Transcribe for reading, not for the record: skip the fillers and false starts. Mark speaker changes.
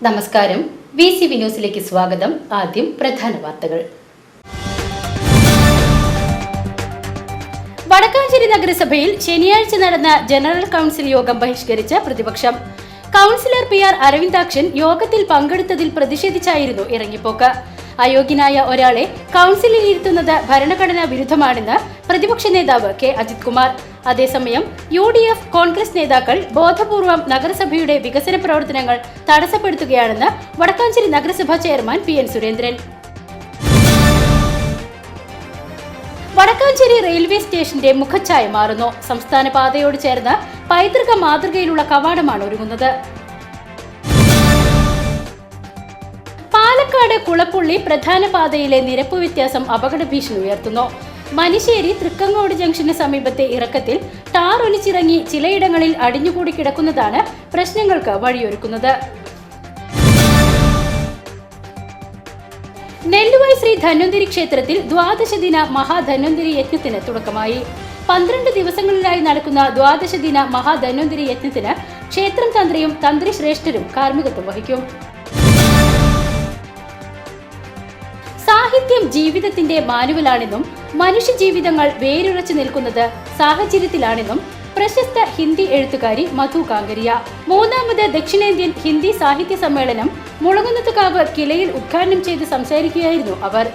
Speaker 1: നമസ്കാരം. VCV ന്യൂസിലേക്ക് സ്വാഗതം. ആദ്യം പ്രധാന വാർത്തകൾ. വടക്കാഞ്ചേരി നഗരസഭയിൽ ശനിയാഴ്ച നടന്ന ജനറൽ കൗൺസിൽ യോഗം ബഹിഷ്കരിച്ച പ്രതിപക്ഷം. കൗൺസിലർ PR അരവിന്ദാക്ഷൻ യോഗത്തിൽ പങ്കെടുത്തതിൽ പ്രതിഷേധിച്ചായിരുന്നു ഇറങ്ങിപ്പോക്ക്. അയോഗ്യനായ ഒരാളെ കൗൺസിലിൽ ഇരുത്തുന്നത് ഭരണഘടനാ വിരുദ്ധമാണെന്ന് പ്രതിപക്ഷ നേതാവ് K. അജിത് കുമാർ. അതേസമയം UDF, കോൺഗ്രസ് നേതാക്കൾ ബോധപൂർവം നഗരസഭയുടെ വികസന പ്രവർത്തനങ്ങൾ തടസ്സപ്പെടുത്തുകയാണെന്ന് വടക്കാഞ്ചേരി നഗരസഭാ chairman PN Surendran. Vadakkanchery railway സ്റ്റേഷന്റെ മുഖച്ഛായ മാറുന്നു. സംസ്ഥാന പാതയോട് ചേർന്ന് പൈതൃക മാതൃകയിലുള്ള കവാടമാണ് ഒരുങ്ങുന്നത്. പാലക്കാട് കുളപ്പുള്ളി പ്രധാന പാതയിലെ നിരപ്പ് വ്യത്യാസം അപകട ഭീഷണി ഉയർത്തുന്നു. മനിശ്ശേരി തൃക്കങ്ങോട് ജംഗ്ഷന് സമീപത്തെ ഇറക്കത്തിൽ ടാർ ഒലിച്ചിറങ്ങി ചിലയിടങ്ങളിൽ അടിഞ്ഞുകൂടി കിടക്കുന്നതാണ് പ്രശ്നങ്ങൾക്ക് വഴിയൊരുക്കുന്നത്. നെല്ലുവായി ശ്രീ ധന്വന്തരി ക്ഷേത്രത്തിൽ ദ്വാദശ ദിന മഹാധന്വന്തരി യജ്ഞത്തിന് തുടക്കമായി. 12 ദിവസങ്ങളിലായി നടക്കുന്ന ദ്വാദശ ദിന മഹാധന്വന്തരി യജ്ഞത്തിന് ക്ഷേത്രം തന്ത്രിയും തന്ത്രി ശ്രേഷ്ഠരും കാർമ്മികത്വം വഹിക്കും. സാഹിത്യം ജീവിതത്തിന്റെ മാനുവലാണെന്നും മനുഷ്യജീവിതങ്ങൾ വേരുറച്ചു നിൽക്കുന്നത് സാഹചര്യത്തിലാണെന്നും പ്രശസ്ത ഹിന്ദി എഴുത്തുകാരി മധു കാങ്കരിയ 3ാമത് ദക്ഷിണേന്ത്യൻ ഹിന്ദി സാഹിത്യ സമ്മേളനം മുളകുന്നത്തുകാവ് കിലയിൽ ഉദ്ഘാടനം ചെയ്ത് സംസാരിക്കുകയായിരുന്നു അവർ.